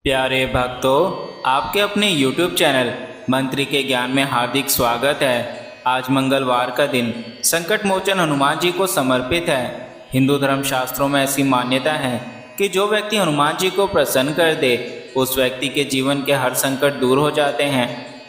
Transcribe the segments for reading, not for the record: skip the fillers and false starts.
प्यारे भक्तों, आपके अपने YouTube चैनल मंत्री के ज्ञान में हार्दिक स्वागत है। आज मंगलवार का दिन संकट मोचन हनुमान जी को समर्पित है। हिंदू धर्म शास्त्रों में ऐसी मान्यता है कि जो व्यक्ति हनुमान जी को प्रसन्न कर दे उस व्यक्ति के जीवन के हर संकट दूर हो जाते हैं।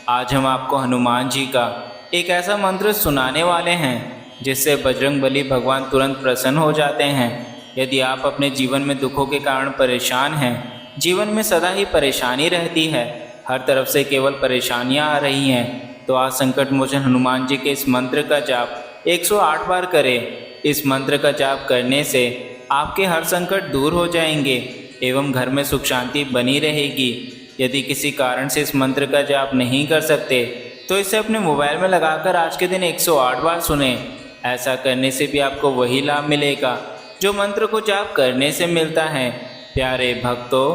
आज हम आपको हनुमान जी का एक ऐसा मंत्र सुनाने वाले हैं जिससे बजरंगबली भगवान तुरंत प्रसन्न हो जाते हैं। यदि आप अपने जीवन में दुखों के कारण परेशान हैं, जीवन में सदा ही परेशानी रहती है, हर तरफ से केवल परेशानियां आ रही हैं, तो आज संकट मोचन हनुमान जी के इस मंत्र का जाप 108 बार करें। इस मंत्र का जाप करने से आपके हर संकट दूर हो जाएंगे एवं घर में सुख शांति बनी रहेगी। यदि किसी कारण से इस मंत्र का जाप नहीं कर सकते तो इसे अपने मोबाइल में लगाकर आज के दिन 108 बार सुने। ऐसा करने से भी आपको वही लाभ मिलेगा जो मंत्र को जाप करने से मिलता है। प्यारे भक्तों,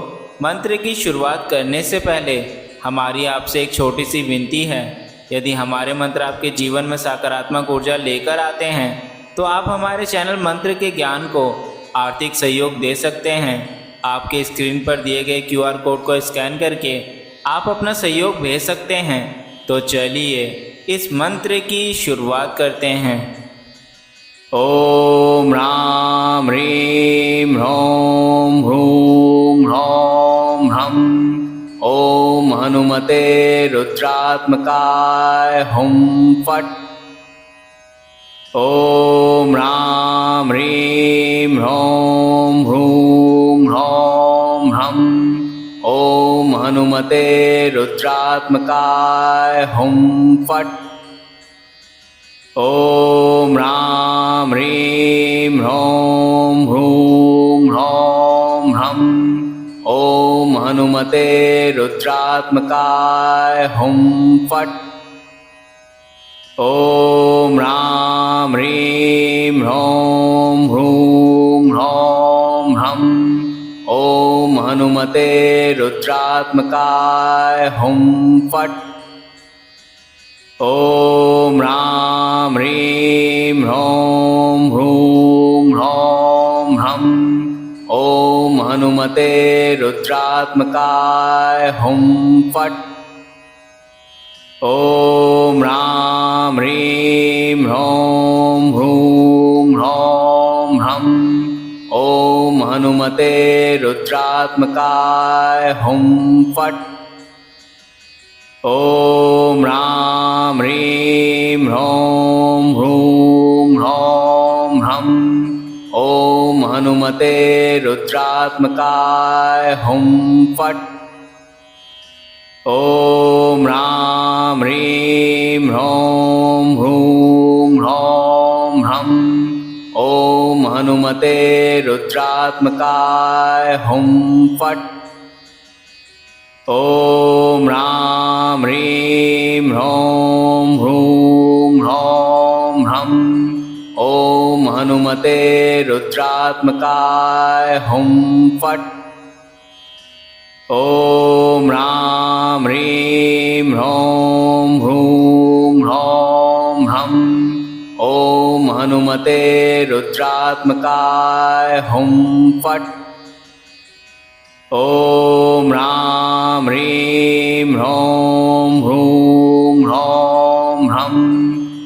मंत्र की शुरुआत करने से पहले हमारी आपसे एक छोटी सी विनती है। यदि हमारे मंत्र आपके जीवन में सकारात्मक ऊर्जा लेकर आते हैं तो आप हमारे चैनल मंत्र के ज्ञान को आर्थिक सहयोग दे सकते हैं। आपके स्क्रीन पर दिए गए QR कोड को स्कैन करके आप अपना सहयोग भेज सकते हैं। तो चलिए इस मंत्र की शुरुआत करते हैं। ओम राम ह्रीं ह्रौं ह्रूं ह्रौं ह्रं। ओम हनुमते रुद्रात्मकाय हुं फट्। ओम राम ह्रीं ह्रौं ह्रूं ह्रौं ह्रं। ओम हनुमते रुद्रात्मकाय हुं फट्। ओम राम ह्रीं ह्रौं ह्रूं ह्रौं ह्रं। ओम हनुमते रुद्रात्मकाय हुं फट्। ओम राम ह्रीं ह्रौं ह्रूं ह्रौं ह्रं। ओम हनुमते रुद्रात्मकाय हुं फट्। ओम राम ह्रीं ह्रौं ह्रूं ह्रौं ह्रं। ओम हनुमते रुद्रात्मकाय हुं फट्। ओम राम ह्रीं ह्रौं ह्रूं ह्रौं ह्रं। ओम हनुमते रुद्रात्मकाय हुं फट्। ओम राम ह्रीं ह्रौं ह्रूं ह्रौं ह्रं। ओम हनुमते रुद्रात्मकाय हुं फट्। ओम राम ह्रीं ह्रौं ह्रूं ह्रौं ह्रं। ओम हनुमते रुद्रात्मकाय हुं फट्। ओम राम ह्रीं ह्रौं ह्रूं ह्रौं ह्रं। ओम हनुमते रुद्रात्मकाय हुं फट्। ओम राम ह्रीं ह्रौं ह्रूं ह्रौं ह्रं। ओम हनुमते रुद्रात्मकाय हुं फट्। ओम राम ह्रीं ह्रौं ह्रूं ह्रौं ह्रं।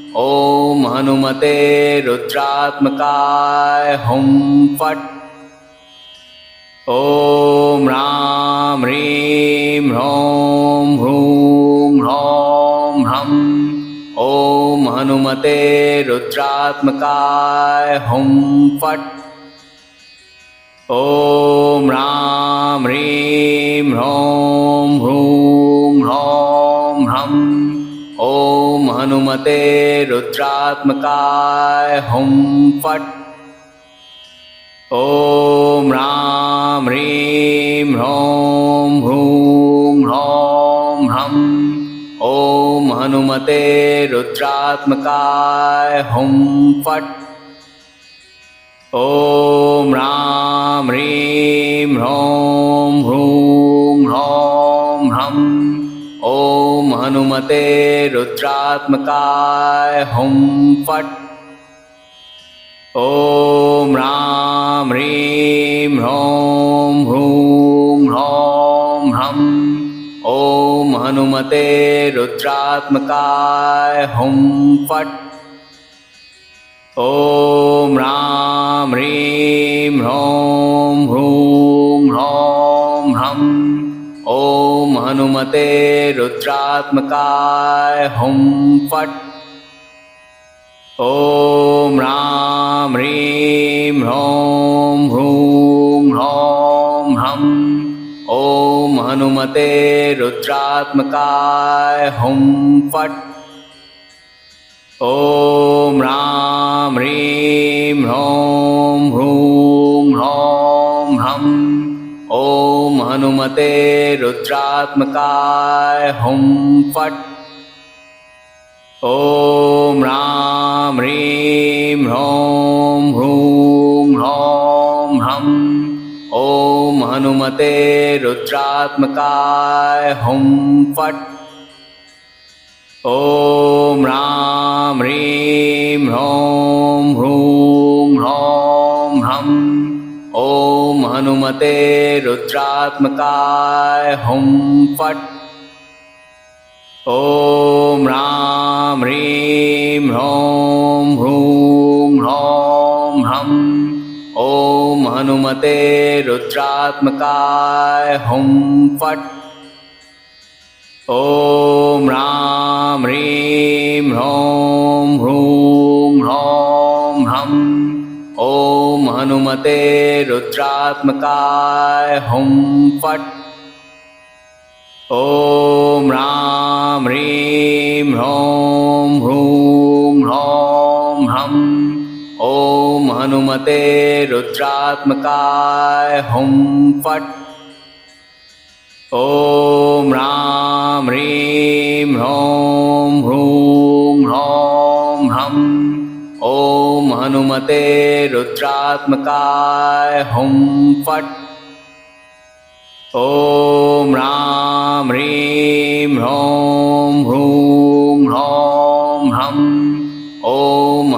ओम हनुमते रुद्रात्मकाय हुं फट्। ओम राम ह्रीं ह्रौं ह्रूं ह्रौं ह्रं। ओम हनुमते रुद्रात्मकाय हुं फट्। ओम राम ह्रीं ह्रौं ह्रूं ह्रौं ह्रं। ओम हनुमते रुद्रात्मकाय हुं फट्। ओम राम ह्रीं ह्रौं ह्रूं ह्रौं ह्रं। ओम हनुमते रुद्रात्मकाय हुं फट्। ओम राम ह्रीं ह्रौं ह्रूं ह्रौं ह्रं। ओम हनुमते रुद्रात्मकाय हुं फट्। ओम राम ह्रीं ह्रौं ह्रूं ह्रौं हनुमते रुद्रात्मकाय हुं फट्। ॐ ह्रां ह्रीं ह्रौं ह्रूं ह्रौं ह्रं। ॐ हनुमते रुद्रात्मकाय हुं फट्। ॐ ह्रां ह्रीं ह्रौं ह्रूं ह्रौं ह्रं। ॐ हनुमते रुद्रात्मकाय हुं फट्। ॐ ह्रां ह्रीं ह्रौं ह्रूं ह्रौं ह्रं। ॐ हनुमते रुद्रात्मकाय हुं फट्। ॐ ह्रां ह्रीं ह्रौं ह्रूं ह्रौं ह्रं। ॐ हनुमते रुद्रात्मकाय हुं फट्। ॐ ह्रां ह्रीं ह्रौं ह्रूं ह्रौं ह्रं। ॐ हनुमते रुद्रात्मकाय हुं फट्। ॐ ह्रां ह्रीं ह्रौं ह्रूं ह्रौं ह्रं। ॐ हनुमते रुद्रात्मकाय हुं फट्। ॐ ह्रां ह्रीं ह्रौं ह्रूं ह्रौं ह्रं। ॐ हनुमते रुद्रात्मकाय हुं फट्। ॐ ह्रां ह्रीं ह्रौं ह्रूं ह्रौं ह्रं। ॐ हनुमते रुद्रात्मकाय हुं फट्। ॐ ह्रां ह्रीं ह्रौं ह्रूं ह्रौं ह्रं। ॐ हनुमते रुद्रात्मकाय हुं फट्। ॐ ह्रां ह्रीं ह्रौं ह्रूं ह्रौं ह्रं। ॐ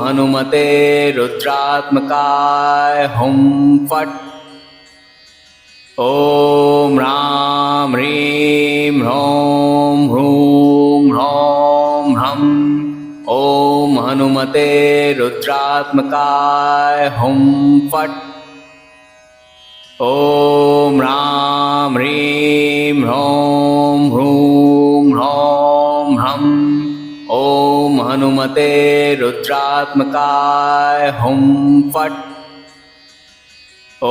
हनुमते रुद्रात्मकाय हुं फट्। ॐ ह्रां ह्रीं ह्रौं ह्रूं ह्रौं ह्रं। ॐ हनुमते रुद्रात्मकाय हुं फट्। ॐ ह्रां ह्रीं ह्रौं ह्रूं ह्रौं ह्रं। ॐ हनुमते रुद्रात्मकाय हुं फट्। ॐ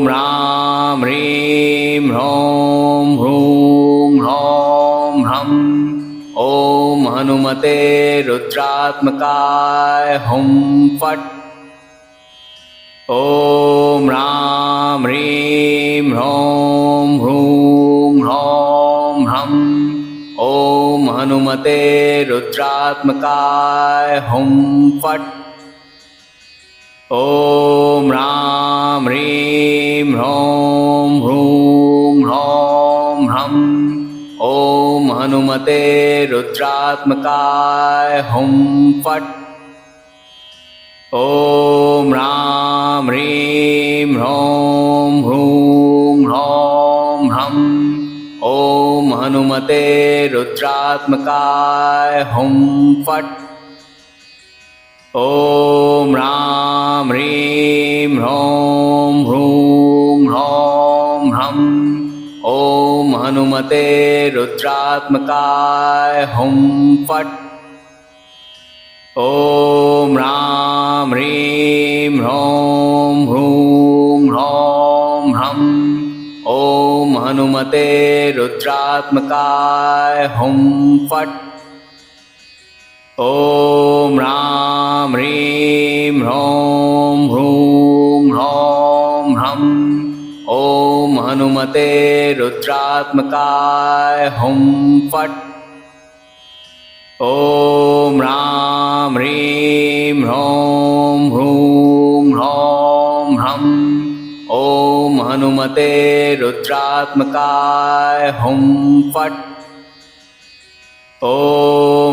ह्रां ह्रीं ह्रौं ह्रूं ह्रौं ह्रं। ॐ हनुमते रुद्रात्मकाय हुं फट्। ॐ ह्रां ह्रीं ह्रौं ह्रूं ह्रौं ह्रं। ॐ हनुमते रुद्रात्मकाय हुं फट्। ॐ ह्रां ह्रीं ह्रौं ह्रूं ह्रौं ह्रं। ॐ हनुमते रुद्रात्मकाय हुं फट्। ॐ ह्रां ह्रीं ह्रौं ह्रूं ह्रौं ह्रं। ॐ हनुमते रुद्रात्मकाय हुं फट्। ॐ ह्रां ह्रीं ह्रौं ह्रूं ह्रौं ह्रं। ॐ हनुमते रुद्रात्मकाय हुं फट्। ॐ ह्रां ह्रीं ह्रौं ह्रूं ह्रौं ह्रं। ॐ हनुमते रुद्रात्मकाय हुं फट्। ॐ ह्रां ह्रीं ह्रौं ह्रूं ह्रौं ह्रं। ॐ हनुमते रुद्रात्मकाय हुं फट्। ॐ ह्रां ह्रीं ह्रौं ह्रूं ह्रौं ह्रं। ॐ हनुमते रुद्रात्मकाय हुं फट्। ॐ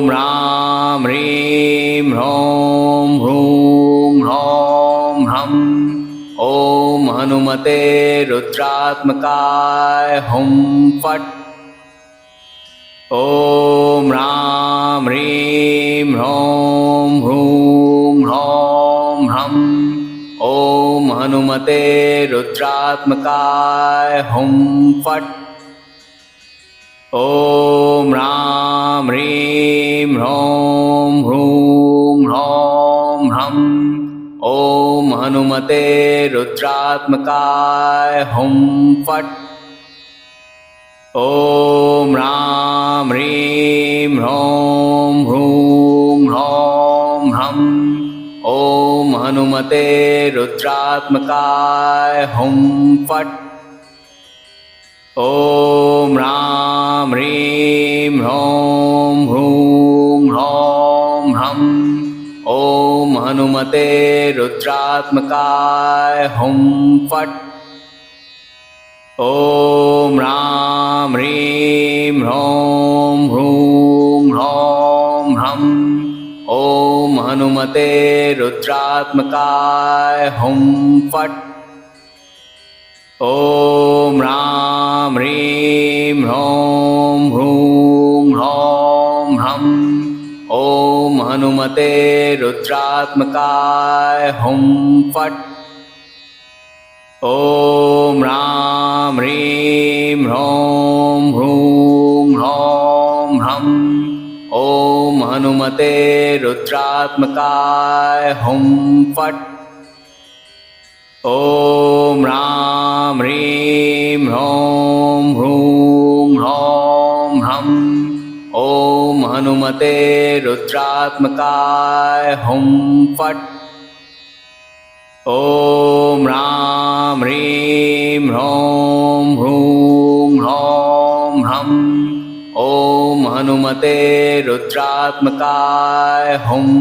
ह्रां ह्रीं ह्रौं ह्रूं ह्रौं ह्रं। ॐ हनुमते रुद्रात्मकाय हुं फट्। ॐ ह्रां ह्रीं ह्रौं ह्रूं ह्रौं ह्रं ॐ हनुमते रुद्रात्मकाय हुं फट्। ॐ ह्रां ह्रीं ह्रौं ह्रूं ह्रौं ह्रं ॐ हनुमते रुद्रात्मकाय हुं फट्। ॐ ह्रां ह्रीं ह्रौं ह्रूं ह्रौं ह्रं ॐ हनुमते रुद्रात्मकाय हुं फट्। ॐ ह्रां ह्रीं ह्रौं ह्रूं ह्रौं ह्रं ॐ हनुमते रुद्रात्मकाय हुं फट्। ॐ ह्रां ह्रीं ह्रौं ह्रूं ह्रौं ह्रं ॐ हनुमते रुद्रात्मकाय हुं फट्। ॐ ह्रां ह्रीं ह्रौं ह्रूं ह्रौं ह्रं ॐ हनुमते रुद्रात्मकाय हुं फट्। ॐ ह्रां ह्रीं ह्रौं ह्रूं ह्रौं ह्रं ॐ हनुमते रुद्रात्मकाय हुं फट्। ॐ ह्रां ह्रीं ह्रौं ह्रूं ह्रौं ह्रं ॐ हनुमते रुद्रात्मकाय हुं फट्। ॐ ह्रां ह्रीं ह्रौं ह्रूं ह्रौं ह्रं ॐ हनुमते रुद्रात्मकाय हुं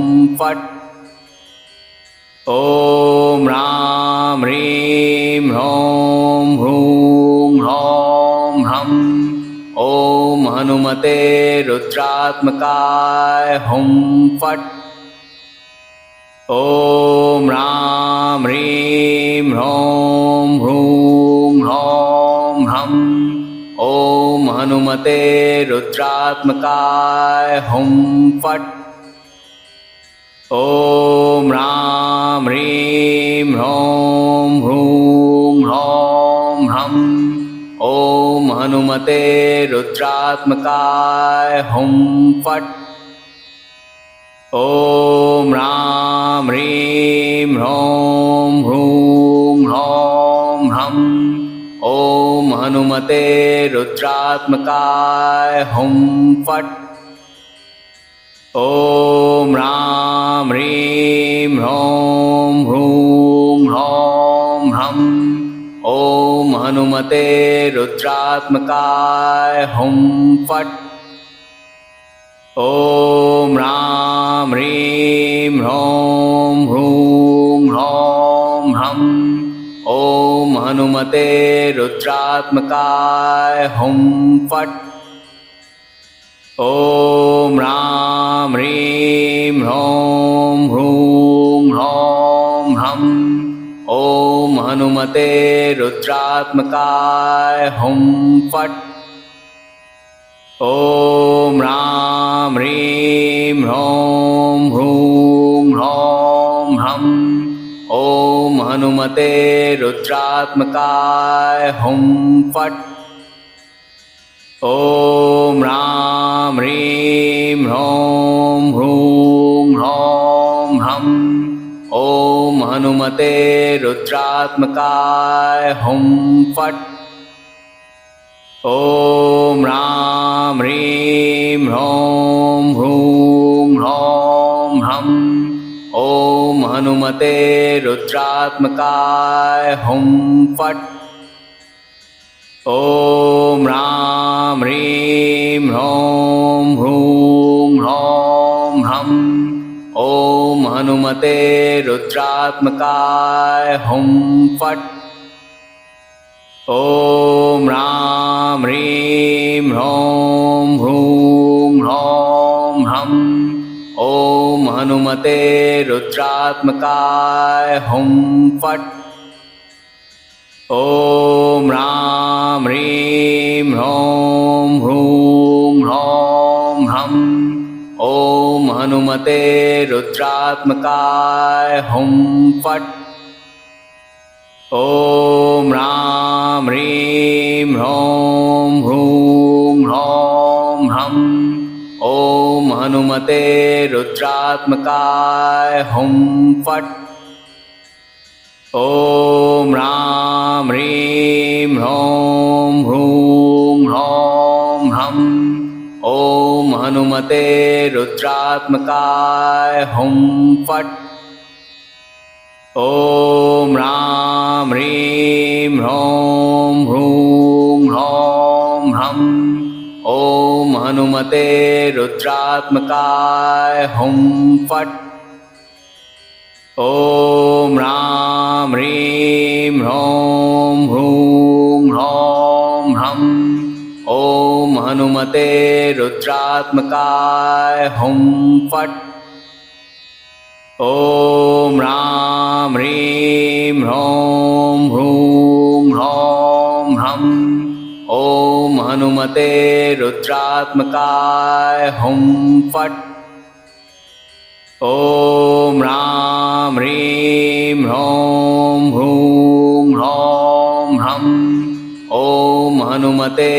फट्। ॐ ह्रां ह्रीं ह्रौं ह्रूं ह्रौं ह्रं ॐ हनुमते रुद्रात्मकाय हुं फट्। ॐ ह्रां ह्रीं ह्रौं ह्रूं ह्रौं ह्रं ॐ हनुमते रुद्रात्मकाय हुं फट्। ॐ ह्रां ह्रीं ह्रौं ह्रूं ह्रौं ह्रं ॐ हनुमते रुद्रात्मकाय हुं फट्। ॐ ह्रां ह्रीं ह्रौं ह्रूं ह्रौं ह्रं ॐ हनुमते रुद्रात्मकाय हुं फट्। ॐ ह्रां ह्रीं ह्रौं ह्रूं ह्रौं ह्रं ॐ हनुमते रुद्रात्मकाय हुं फट्। ॐ ह्रां ह्रीं ह्रौं ह्रूं ह्रौं ह्रं ॐ हनुमते रुद्रात्मकाय हुं फट्। ॐ ह्रां ह्रीं ह्रौं ह्रूं ह्रौं ह्रं ॐ हनुमते रुद्रात्मकाय हुं फट्। ॐ ह्रां ह्रीं ह्रौं ह्रूं ह्रौं ह्रं ॐ हनुमते रुद्रात्मकाय हुं फट्। ॐ ह्रां ह्रीं ह्रौं ह्रूं ह्रौं ह्रं ॐ हनुमते रुद्रात्मकाय हुं फट्। ॐ ह्रां ह्रीं ह्रौं ह्रूं ह्रौं ह्रं ॐ हनुमते रुद्रात्मकाय हुं फट्। ॐ ह्रां ह्रीं ह्रौं ह्रूं ह्रौं ह्रं ॐ हनुमते रुद्रात्मकाय हुं फट्। ॐ ह्रां ह्रीं ह्रौं ह्रूं ह्रौं ह्रं ॐ हनुमते रुद्रात्मकाय हुं फट्। ॐ ह्रां ह्रीं ह्रौं ह्रूं ह्रौं हनुमते रुद्रात्मकाय हुं फट्। ॐ ह्रां ह्रीं ह्रौं ह्रूं ह्रौं ह्रं। ॐ हनुमते रुद्रात्मकाय हुं फट्। ॐ ह्रां ह्रीं ह्रौं ह्रूं ह्रौं ह्रं। ॐ हनुमते रुद्रात्मकाय हुं फट्। ॐ ह्रां ह्रीं ह्रौं ह्रूं ह्रौं ह्रं। ॐ हनुमते रुद्रात्मकाय हुं फट्। ॐ ह्रां ह्रीं ह्रौं ह्रूं ह्रौं ह्रं। ॐ हनुमते रुद्रात्मकाय हुं फट्। ॐ ह्रां ह्रीं ह्रौं ह्रूं ह्रौं ह्रं। ॐ हनुमते रुद्रात्मकाय हुं फट्। ॐ ह्रां ह्रीं ह्रौं ह्रूं ह्रौं ह्रं। ॐ हनुमते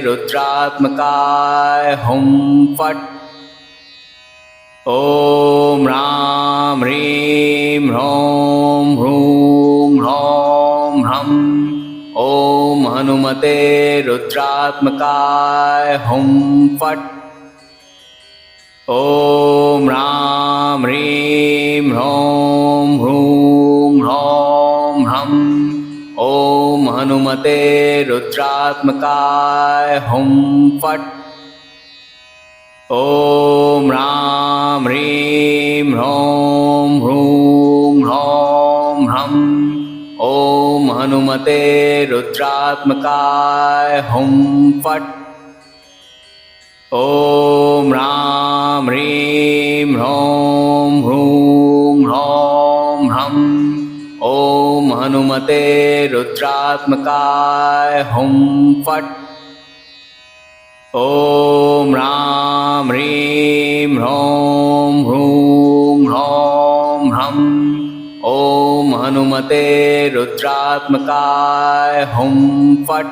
रुद्रात्मकाय हुं फट्। ॐ ह्रां ह्रीं ह्रौं ह्रूं ह्रौं ह्रं। ॐ हनुमते रुद्रात्मकाय हुं फट्। ॐ ह्रां ह्रीं ह्रौं ह्रूं ह्रौं ह्रं। ॐ हनुमते रुद्रात्मकाय हुं फट्। ॐ ह्रां ह्रीं ह्रौं ह्रूं ह्रौं ह्रं। ॐ हनुमते रुद्रात्मकाय हुं फट्। ॐ ह्रां ह्रीं ह्रौं ह्रूं ह्रौं ह्रं। ॐ हनुमते रुद्रात्मकाय हुं फट्। ॐ ह्रां ह्रीं ह्रौं ह्रूं ह्रौं ह्रं। ॐ हनुमते रुद्रात्मकाय हुं फट्।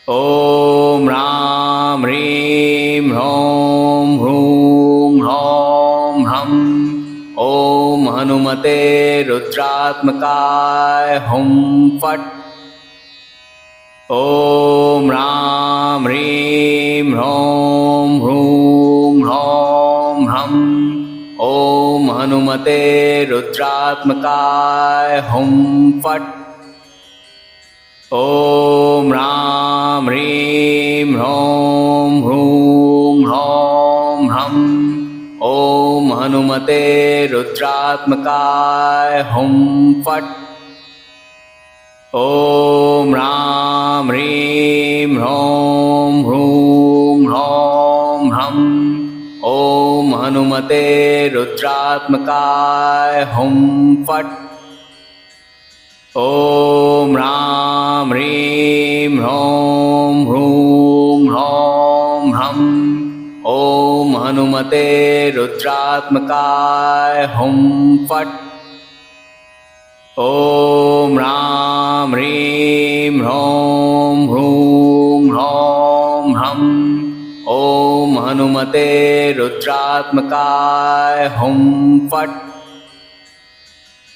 ॐ ह्रां ह्रीं ह्रौं ह्रूं ह्रौं ह्रं। ॐ हनुमते रुद्रात्मकाय हुं फट्। ॐ ह्रां ह्रीं ह्रौं ह्रूं ह्रौं ह्रं। ॐ हनुमते रुद्रात्मकाय हुं फट्। ॐ ह्रां ह्रीं ह्रौं ह्रूं ह्रौं ह्रं। ॐ हनुमते रुद्रात्मकाय हुं फट्। ॐ ह्रां ह्रीं ह्रौं ह्रूं ह्रौं ह्रं। ॐ हनुमते रुद्रात्मकाय हुं फट्। ॐ ह्रां ह्रीं ह्रौं ह्रूं ह्रौं ह्रं। ॐ हनुमते रुद्रात्मकाय हुं फट्। ॐ ह्रां ह्रीं ह्रौं ह्रूं ह्रौं ह्रं। ॐ हनुमते रुद्रात्मकाय हुं फट्।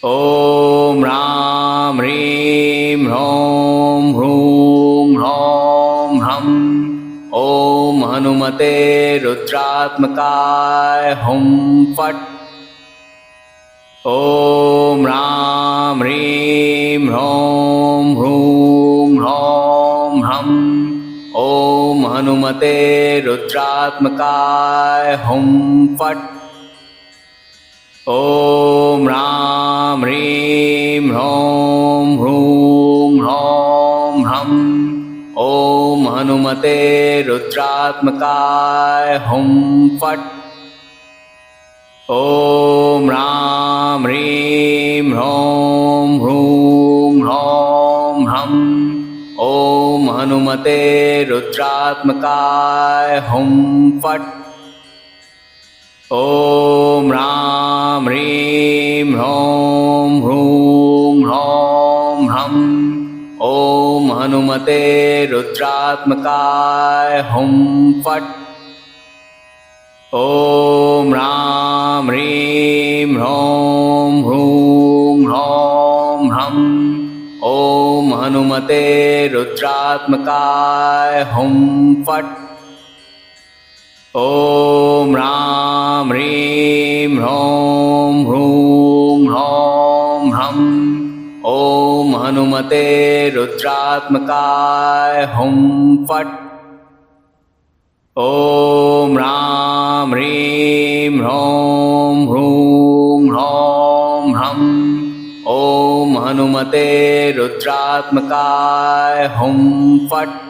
ॐ ह्रां ह्रीं ह्रौं ह्रूं ह्रौं ह्रं। ॐ हनुमते रुद्रात्मकाय हुं फट्। ॐ ह्रां ह्रीं ह्रौं ह्रूं ह्रौं ह्रं। ॐ हनुमते रुद्रात्मकाय हुं फट्। ॐ ह्रां ह्रीं ह्रौं ह्रूं ह्रौं ह्रं। ॐ हनुमते रुद्रात्मकाय हुं फट्। ॐ ह्रां ह्रीं ह्रौं ह्रूं ह्रौं ह्रं। ॐ हनुमते रुद्रात्मकाय हुं फट्। ॐ ह्रां ह्रीं ह्रौं ह्रूं ह्रौं ह्रं ॐ हनुमते रुद्रात्मकाय हुं फट्। ॐ ह्रां ह्रीं ह्रौं ह्रूं ह्रौं ह्रं ॐ हनुमते रुद्रात्मकाय हुं फट्। ॐ ह्रां ह्रीं ह्रौं ह्रूं ह्रौं ह्रं ॐ हनुमते रुद्रात्मकाय हुं फट्। ॐ ह्रां ह्रीं ह्रौं ह्रूं ह्रौं ह्रं ॐ हनुमते रुद्रात्मकाय हुं फट्।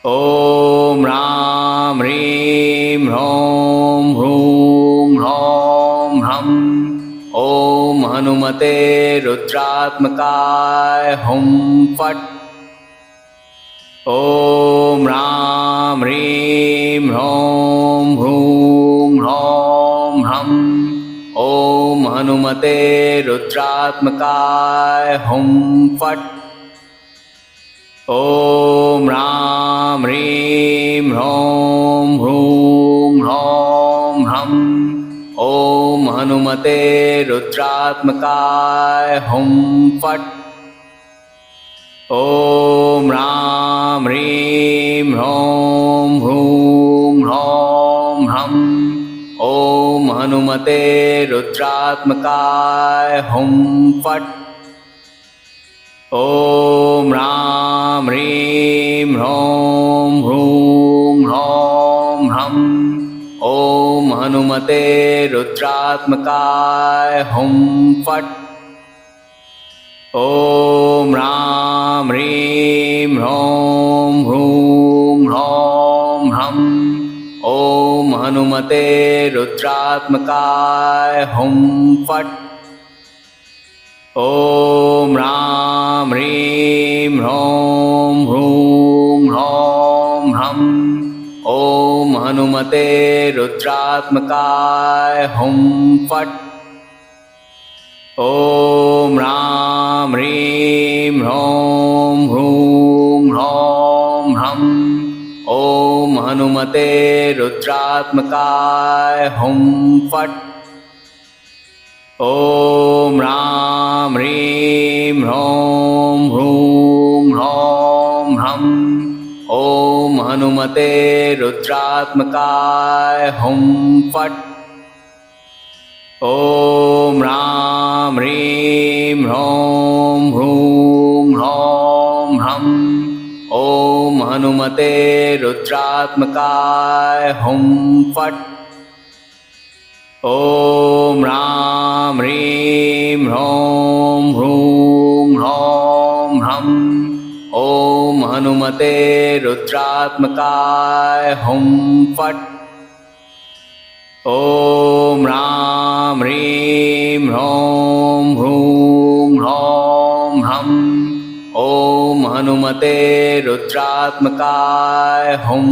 ॐ ह्रां ह्रीं ह्रौं ह्रूं ह्रौं ह्रं ॐ हनुमते रुद्रात्मकाय हुं फट्। ॐ ह्रां ह्रीं ह्रौं ह्रूं ह्रौं ह्रं ॐ हनुमते रुद्रात्मकाय हुं फट्। ॐ ह्रां ह्रीं ह्रौं ह्रूं ह्रौं ह्रं ॐ हनुमते रुद्रात्मकाय हुं फट्। ॐ ह्रां ह्रीं ह्रौं ह्रूं ह्रौं ह्रं ॐ हनुमते रुद्रात्मकाय हुं फट्। ॐ ह्रां ह्रीं ह्रौं ह्रूं ह्रौं ह्रं ॐ हनुमते रुद्रात्मकाय हुं फट्। ॐ ह्रां ह्रीं ह्रौं ह्रूं ह्रौं ह्रं ॐ हनुमते रुद्रात्मकाय हुं फट्। ॐ ह्रां ह्रीं ह्रौं ह्रूं ह्रौं ह्रं ॐ हनुमते रुद्रात्मकाय हुं फट्। ॐ ह्रां ह्रीं ह्रौं ह्रूं ह्रौं ह्रं ॐ हनुमते रुद्रात्मकाय हुं फट्। ॐ ह्रां ह्रीं ह्रौं ह्रूं ह्रौं ह्रं ॐ हनुमते रुद्रात्मकाय हुं फट्। ॐ ह्रां ह्रीं ह्रौं ह्रूं ह्रौं ह्रं ॐ हनुमते रुद्रात्मकाय हुं फट्। ॐ ह्रां ह्रीं ह्रौं ह्रूं ह्रौं ह्रं ॐ हनुमते रुद्रात्मकाय हुं फट्। ॐ ह्रां ह्रीं ह्रौं ह्रूं ह्रौं ह्रं ॐ हनुमते रुद्रात्मकाय हुं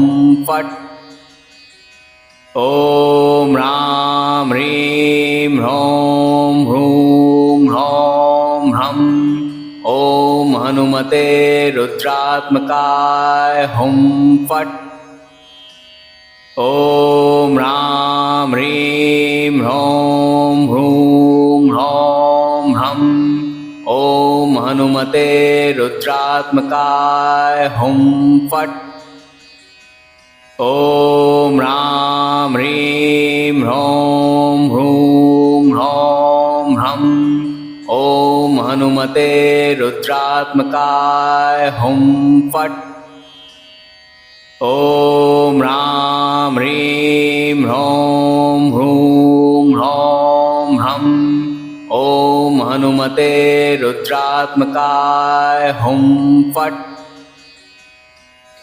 फट्। ॐ ह्रां ह्रीं ह्रौं ह्रूं ह्रौं ह्रं ॐ हनुमते रुद्रात्मकाय हुं फट्। ॐ ह्रां ह्रीं ह्रौं ह्रूं ह्रौं ह्रं ॐ हनुमते रुद्रात्मकाय हुं फट्। ॐ ह्रां ह्रीं ह्रौं ह्रूं ह्रौं ह्रं ॐ हनुमते रुद्रात्मकाय हुं फट्। ॐ ह्रां ह्रीं ह्रौं ह्रूं ह्रौं ह्रं ॐ हनुमते रुद्रात्मकाय हुं फट्।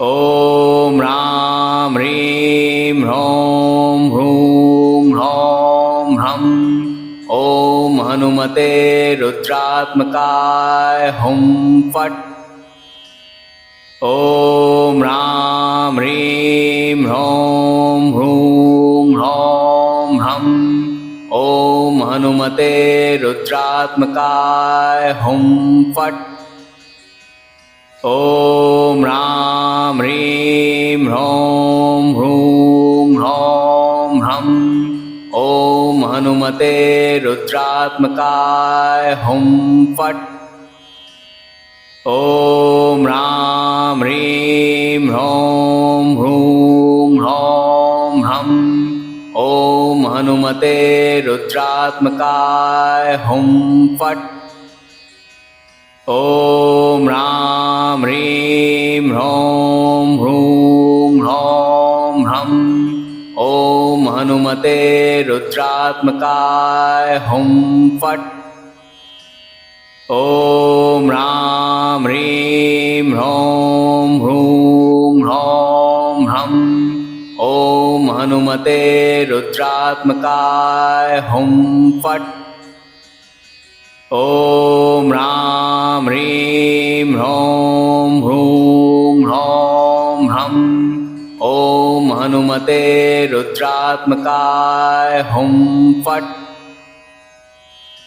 ॐ ह्रां ह्रीं ह्रौं ह्रूं ह्रौं ह्रं ॐ हनुमते रुद्रात्मकाय हुं फट्। ॐ ह्रां ह्रीं ह्रौं ह्रूं ह्रौं ह्रं ॐ हनुमते रुद्रात्मकाय हुं फट्। ॐ ह्रां ह्रीं ह्रौं ह्रूं ह्रौं ह्रं ॐ हनुमते रुद्रात्मकाय हुं फट्। ॐ ह्रां ह्रीं ह्रौं ह्रूं ह्रौं ह्रं ॐ हनुमते रुद्रात्मकाय हुं फट्। ॐ ह्रां ह्रीं ह्रौं ह्रूं ह्रौं ह्रं ॐ हनुमते रुद्रात्मकाय हुं फट्। ॐ ह्रां ह्रीं ह्रौं ह्रूं ह्रौं ह्रं ॐ हनुमते रुद्रात्मकाय हुं फट्। ॐ ह्रां ह्रीं ह्रौं ह्रूं ह्रौं ह्रं ॐ हनुमते रुद्रात्मकाय हुं फट्।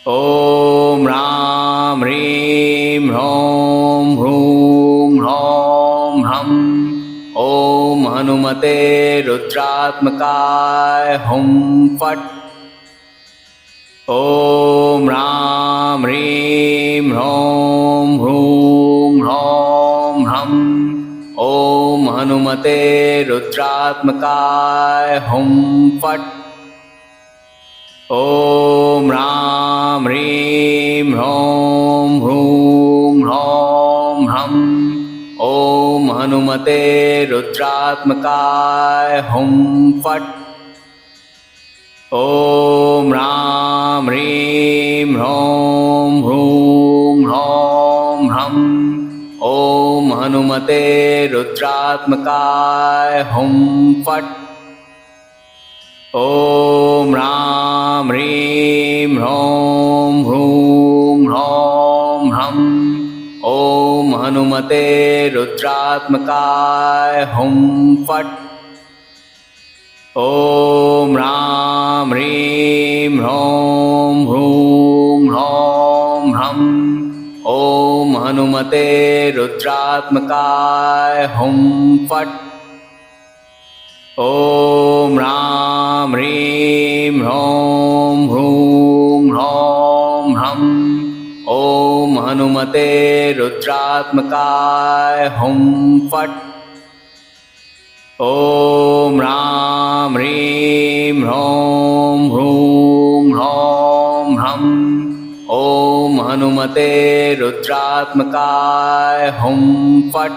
ॐ ह्रां ह्रीं ह्रौं ह्रूं ह्रौं ह्रं ॐ हनुमते रुद्रात्मकाय हुं फट्। ॐ ह्रां ह्रीं ह्रौं ह्रूं ह्रौं ह्रं ॐ हनुमते रुद्रात्मकाय हुं फट्। ॐ ह्रां ह्रीं ह्रौं ह्रूं ह्रौं ह्रं ॐ हनुमते रुद्रात्मकाय हुं फट्। ॐ ह्रां ह्रीं ह्रौं ह्रूं ह्रौं ह्रं ॐ हनुमते रुद्रात्मकाय हुं फट्। ॐ ह्रां ह्रीं ह्रौं ह्रूं ह्रौं ह्रं ॐ हनुमते रुद्रात्मकाय हुं फट्। ॐ ह्रां ह्रीं ह्रौं ह्रूं ह्रौं ह्रं ॐ हनुमते रुद्रात्मकाय हुं फट्। ॐ ह्रां ह्रीं ह्रौं ह्रूं ह्रौं ह्रं ॐ हनुमते रुद्रात्मकाय हुं फट्। ॐ ह्रां ह्रीं ह्रौं ह्रूं ह्रौं ह्रं ॐ हनुमते रुद्रात्मकाय हुं फट्।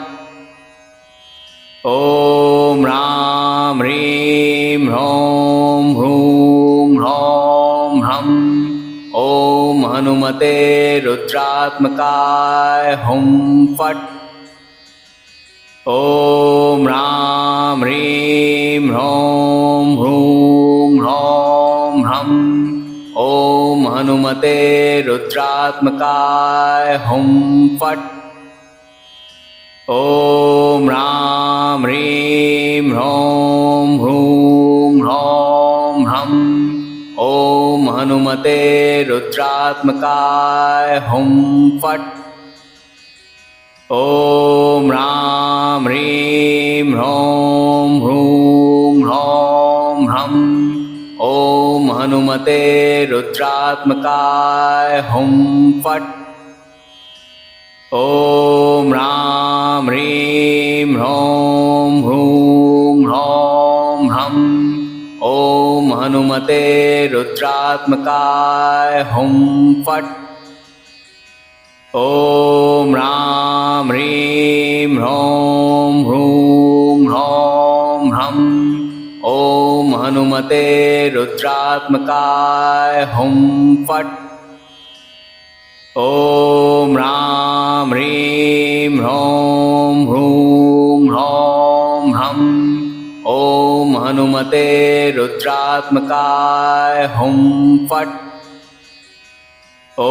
ॐ ह्रां ह्रीं ह्रौं ह्रूं ह्रौं ह्रं ॐ हनुमते रुद्रात्मकाय हुं फट्। ॐ ह्रां ह्रीं ह्रौं ह्रूं ह्रौं ह्रं ॐ हनुमते रुद्रात्मकाय हुं फट्। ॐ ह्रां ह्रीं ह्रौं ह्रूं ह्रौं ह्रं ॐ हनुमते रुद्रात्मकाय हुं फट्। ॐ ह्रां ह्रीं ह्रौं ह्रूं ह्रौं ह्रं ॐ हनुमते रुद्रात्मकाय हुं फट्। ॐ ह्रां ह्रीं ह्रौं ह्रूं ह्रौं ह्रं ॐ हनुमते रुद्रात्मकाय हुं फट्। ॐ ह्रां ह्रीं ह्रौं ह्रूं ह्रौं ह्रं ॐ हनुमते रुद्रात्मकाय हुं फट्। ॐ ह्रां ह्रीं ह्रौं ह्रूं ह्रौं ह्रं ॐ हनुमते रुद्रात्मकाय हुं फट्। ॐ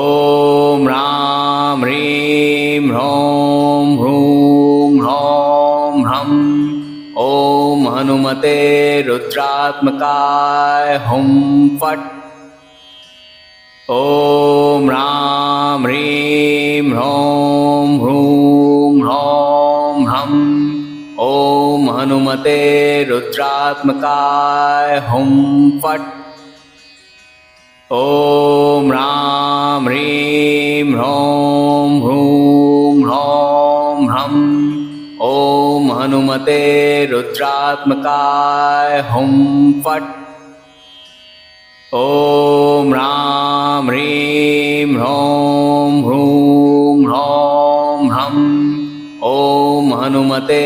ह्रां ह्रीं ह्रौं ह्रूं ह्रौं ह्रं ॐ हनुमते हनुमते रुद्रात्मकाय हुं फट्। ॐ ह्रां ह्रीं ह्रौं ह्रूं ह्रौं ह्रं। ॐ हनुमते रुद्रात्मकाय हुं फट्। ॐ ह्रां ह्रीं ह्रौं ह्रूं ह्रौं ह्रं। ॐ हनुमते रुद्रात्मकाय हुं फट्। ॐ ह्रां ह्रीं ह्रौं ह्रूं ह्रौं ह्रं। ॐ हनुमते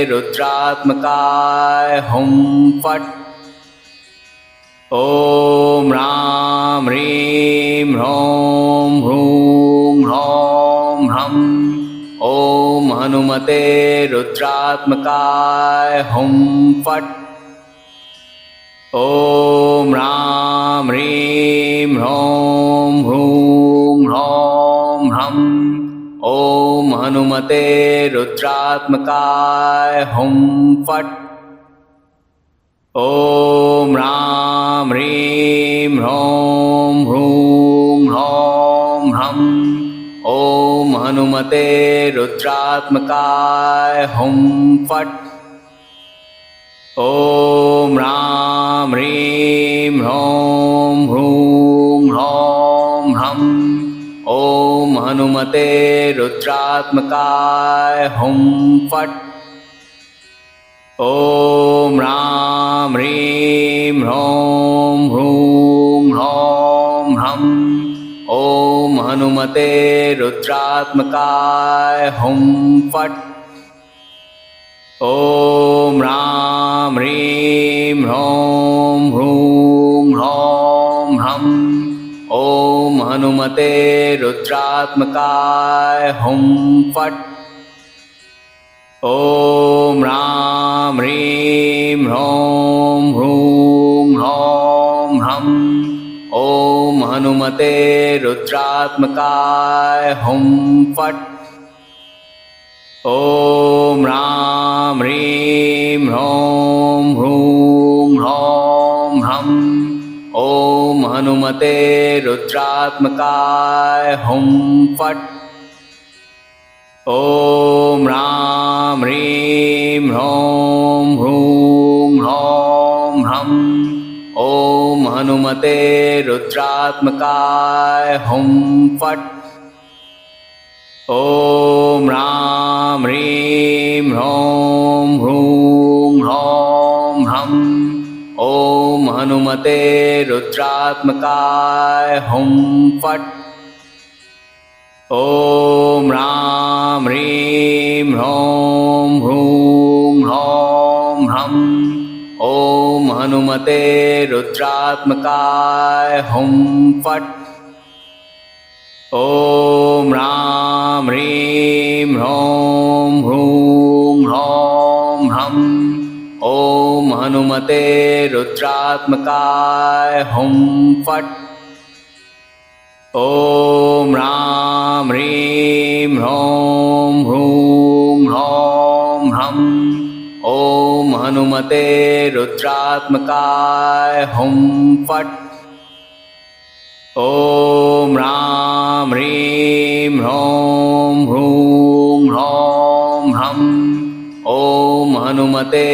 रुद्रात्मकाय हुं फट्। ॐ ह्रां ह्रीं ह्रौं ह्रूं ह्रौं ह्रं। ॐ हनुमते रुद्रात्मकाय हुं फट्। ॐ ह्रां ह्रीं ह्रौं ह्रूं ह्रौं ह्रं। ॐ हनुमते रुद्रात्मकाय हुं फट्। ॐ ह्रां ह्रीं ह्रौं ह्रूं ह्रौं ह्रं। ॐ हनुमते रुद्रात्मकाय हुं फट्। ॐ ह्रां ह्रीं ह्रौं ह्रूं ह्रौं ह्रं। ॐ हनुमते रुद्रात्मकाय हुं फट्। ॐ ह्रां ह्रीं ह्रौं ह्रूं ह्रौं ह्रं। ॐ हनुमते रुद्रात्मकाय हुं फट्। ॐ ह्रां ह्रीं ह्रौं ह्रूं ह्रौं ह्रं। ॐ हनुमते रुद्रात्मकाय हुं फट्। ॐ ह्रां ह्रीं ह्रौं ह्रूं ह्रौं ह्रं। ॐ हनुमते रुद्रात्मकाय हुं फट्। ॐ ह्रां ह्रीं ह्रौं ह्रूं ह्रौं ह्रं। ॐ हनुमते रुद्रात्मकाय हुं फट्। ॐ ह्रां ह्रीं ह्रौं ह्रूं ह्रौं ह्रं। ॐ हनुमते रुद्रात्मकाय हुं फट्। ॐ ह्रां ह्रीं ह्रौं ह्रूं ह्रौं ह्रं। ॐ हनुमते रुद्रात्मकाय हुं फट्। ॐ ह्रां ह्रीं ह्रौं ह्रूं ह्रौं ह्रं। ॐ हनुमते रुद्रात्मकाय हुं फट्। ॐ ह्रां ह्रीं ह्रौं ह्रूं ह्रौं ह्रं। ॐ हनुमते रुद्रात्मकाय हुं फट्। ॐ ह्रां ह्रीं ह्रौं ह्रूं ह्रौं ह्रं। ॐ हनुमते रुद्रात्मकाय हुं फट्। ॐ ह्रां ह्रीं ह्रौं ह्रूं ह्रौं ह्रं। ॐ हनुमते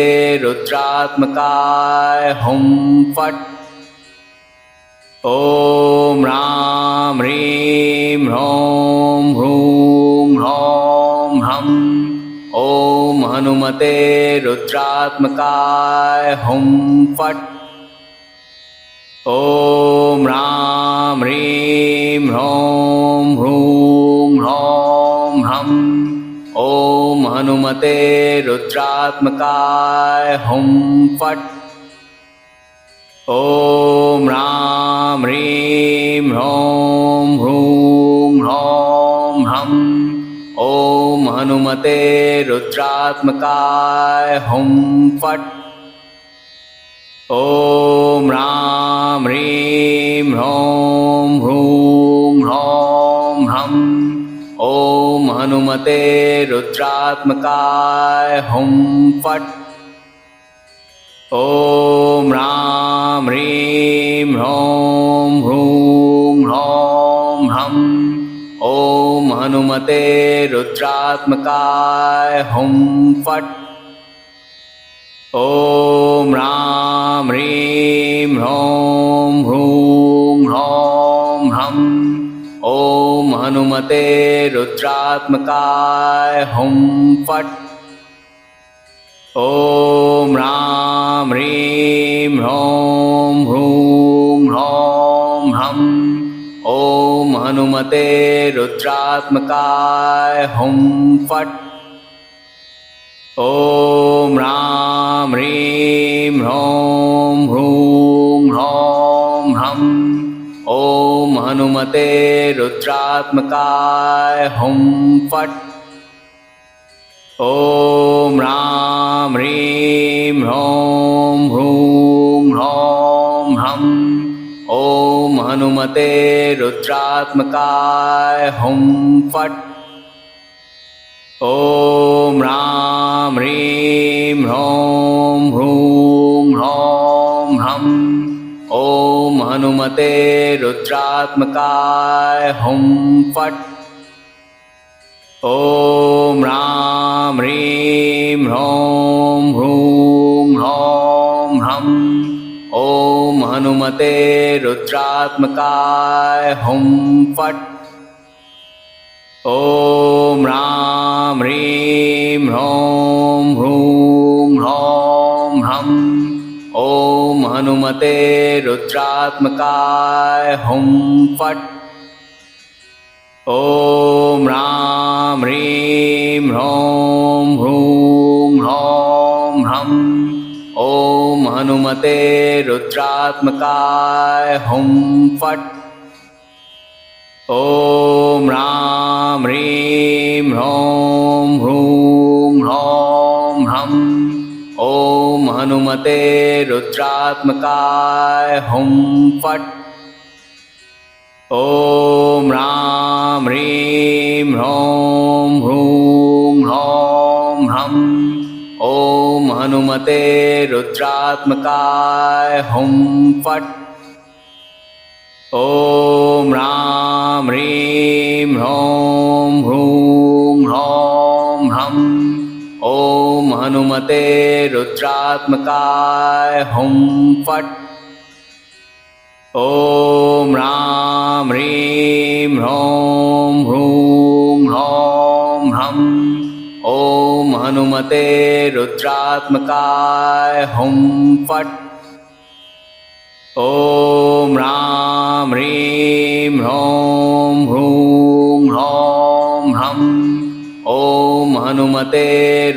रुद्रात्मकाय हुं फट्। ॐ ह्रां ह्रीं ह्रौं ह्रूं ह्रौं ह्रं। ॐ हनुमते रुद्रात्मकाय हुं फट्। ॐ ह्रां ह्रीं ह्रौं ह्रूं ह्रौं ह्रं। ॐ हनुमते रुद्रात्मकाय हुं फट्। ॐ ह्रां ह्रीं ह्रौं ह्रूं ह्रौं ह्रं। ॐ हनुमते रुद्रात्मकाय हुं फट्। ॐ ह्रां ह्रीं ह्रौं ह्रूं ह्रौं ह्रं। ॐ हनुमते रुद्रात्मकाय हुं फट्। ॐ ह्रां ह्रीं ह्रौं ह्रूं ह्रौं ह्रं ॐ हनुमते रुद्रात्मकाय हुं फट्। ॐ ह्रां ह्रीं ह्रौं ह्रूं ह्रौं ह्रं ॐ हनुमते रुद्रात्मकाय हुं फट्। ॐ ह्रां ह्रीं ह्रौं ह्रूं ह्रौं ह्रं ॐ हनुमते रुद्रात्मकाय हुं फट्। ॐ ह्रां ह्रीं ह्रौं ह्रूं ह्रौं ह्रं ॐ हनुमते रुद्रात्मकाय हुं फट्। ॐ ह्रां ह्रीं ह्रौं ह्रूं ह्रौं ह्रं ॐ हनुमते रुद्रात्मकाय हुं फट्। ॐ ह्रां ह्रीं ह्रौं ह्रूं ह्रौं ह्रं ॐ हनुमते रुद्रात्मकाय हुं फट्। ॐ ह्रां ह्रीं ह्रौं ह्रूं ह्रौं ह्रं ॐ हनुमते रुद्रात्मकाय हुं फट्। ॐ ह्रां ह्रीं ह्रौं ह्रूं ह्रौं ह्रं ॐ हनुमते रुद्रात्मकाय हुं फट्। ॐ ह्रां ह्रीं ह्रौं ह्रूं ह्रौं ह्रं ॐ हनुमते रुद्रात्मकाय हुं फट्। ॐ ह्रां ह्रीं ह्रौं ह्रूं ह्रौं ह्रं ॐ हनुमते रुद्रात्मकाय हुं फट्। ॐ ह्रां ह्रीं ह्रौं ह्रूं ह्रौं ह्रं ॐ हनुमते रुद्रात्मकाय हुं फट्। ॐ ह्रां ह्रीं ह्रौं ह्रूं ह्रौं ह्रं ॐ हनुमते रुद्रात्मकाय हुं फट्। ॐ ह्रां ह्रीं ह्रौं ह्रूं ह्रौं ह्रं ॐ हनुमते रुद्रात्मकाय हुं फट्। ॐ ह्रां ह्रीं ह्रौं ह्रूं ह्रौं ह्रं ॐ हनुमते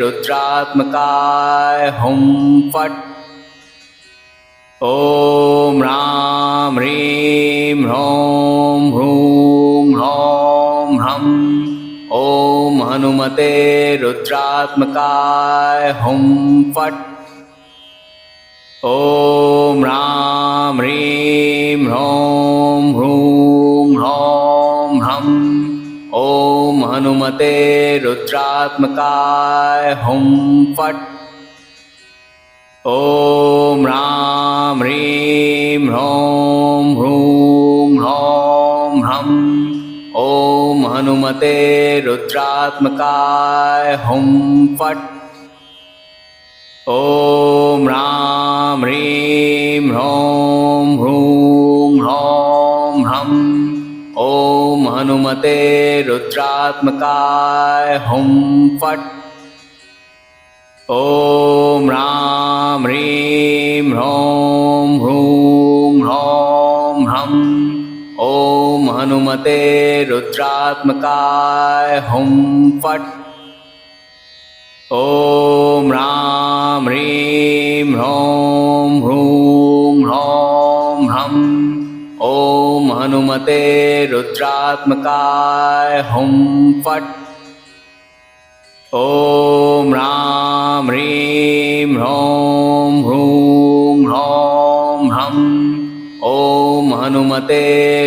रुद्रात्मकाय हुं फट्। ॐ ह्रां ह्रीं ह्रौं ह्रूं ह्रौं ह्रं ॐ हनुमते रुद्रात्मकाय हुं फट्। ॐ ह्रां ह्रीं ह्रौं ह्रूं ह्रौं ह्रं ॐ हनुमते रुद्रात्मकाय हुं फट्। ॐ ह्रां ह्रीं ह्रौं ह्रूं ह्रौं ह्रं ॐ हनुमते रुद्रात्मकाय हुं फट्। ॐ ह्रां ह्रीं ह्रौं ह्रूं ह्रौं ह्रं ॐ हनुमते रुद्रात्मकाय हुं फट्। ॐ ह्रां ह्रीं ह्रौं ह्रूं ह्रौं ह्रं ॐ हनुमते रुद्रात्मकाय हुं फट्। ॐ ह्रां ह्रीं ह्रौं ह्रूं ह्रौं ह्रं ॐ हनुमते रुद्रात्मकाय हुं फट्। ॐ ह्रां ह्रीं ह्रौं ह्रूं ह्रौं ह्रं ॐ हनुमते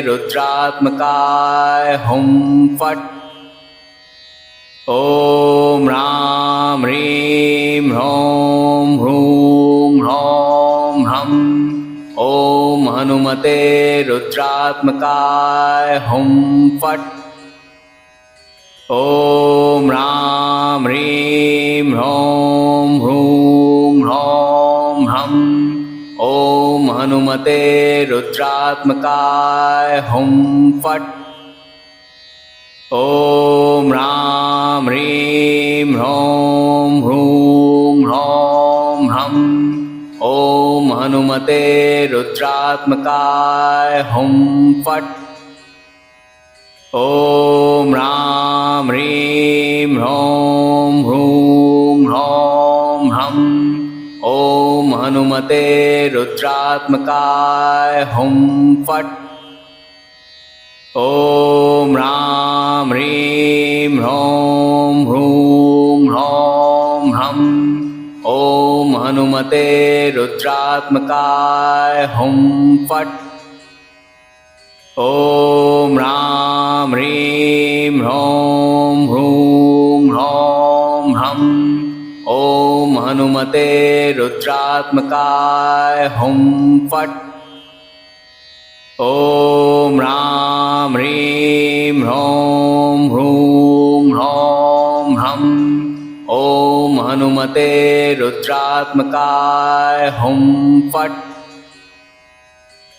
रुद्रात्मकाय हुं फट्। ॐ ह्रां ह्रीं ह्रौं ह्रूं ह्रौं हनुमते रुद्रात्मकाय हुं फट्। ॐ ह्रां ह्रीं ह्रौं ह्रूं ह्रौं ह्रं। ॐ हनुमते रुद्रात्मकाय हुं फट्। ॐ ह्रां ह्रीं ह्रौं ह्रूं ह्रौं ह्रं। ॐ हनुमते रुद्रात्मकाय हुं फट्। ॐ ह्रां ह्रीं ह्रौं ह्रूं ह्रौं ह्रं। ॐ हनुमते रुद्रात्मकाय हुं फट्। ॐ ह्रां ह्रीं ह्रौं ह्रूं ह्रौं ह्रं। ॐ हनुमते रुद्रात्मकाय हुं फट्। ॐ ह्रां ह्रीं ह्रौं ह्रूं ह्रौं ह्रं। ॐ हनुमते रुद्रात्मकाय हुं फट्। ॐ ह्रां ह्रीं ह्रौं ह्रूं ह्रौं ह्रं। ॐ हनुमते रुद्रात्मकाय हुं फट्।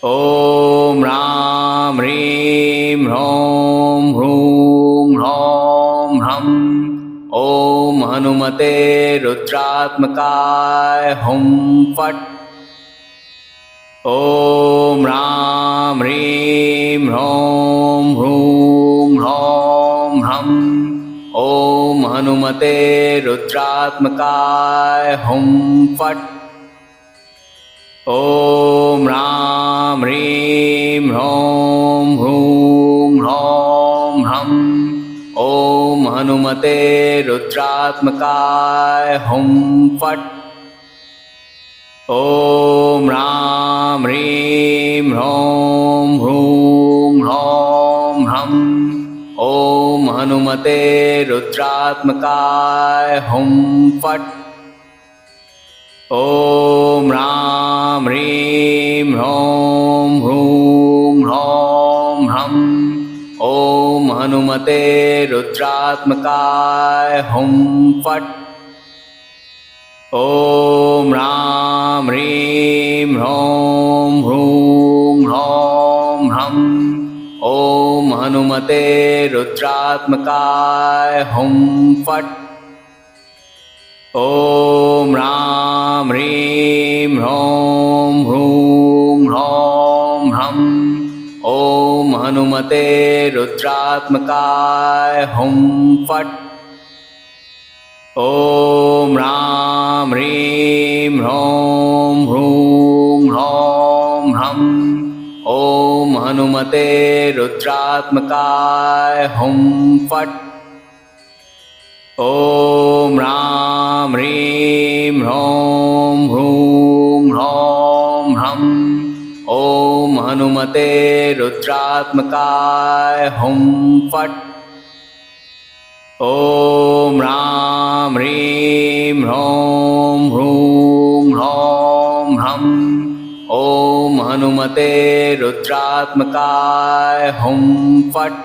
ॐ ह्रां ह्रीं ह्रौं ह्रूं ह्रौं ह्रं। ॐ हनुमते रुद्रात्मकाय हुं फट्। ॐ ह्रां ह्रीं ह्रौं ह्रूं ह्रौं ह्रं। ॐ हनुमते रुद्रात्मकाय हुं फट्। ॐ ह्रां ह्रीं ह्रौं ह्रूं ह्रौं ह्रं। ॐ हनुमते रुद्रात्मकाय हुं फट्। ॐ ह्रां ह्रीं ह्रौं ह्रूं ह्रौं ह्रं। ॐ हनुमते रुद्रात्मकाय हुं फट्। ॐ ह्रां ह्रीं ह्रौं ह्रूं ह्रौं ह्रं। ॐ हनुमते रुद्रात्मकाय हुं फट्। ॐ ह्रां ह्रीं ह्रौं ह्रूं ह्रौं ह्रं। ॐ हनुमते रुद्रात्मकाय हुं फट्। ॐ ह्रां ह्रीं ह्रौं ह्रूं ह्रौं ह्रं। ॐ हनुमते रुद्रात्मकाय हुं फट्। ॐ ह्रां ह्रीं ह्रौं ह्रूं ह्रौं ह्रं। ॐ हनुमते रुद्रात्मकाय हुं फट्। ॐ ह्रां ह्रीं ह्रौं ह्रूं ह्रौं ह्रं। ॐ हनुमते रुद्रात्मकाय हुं फट्। ॐ ह्रां ह्रीं ह्रौं ह्रूं ह्रौं ह्रं। ॐ हनुमते रुद्रात्मकाय हुं फट्।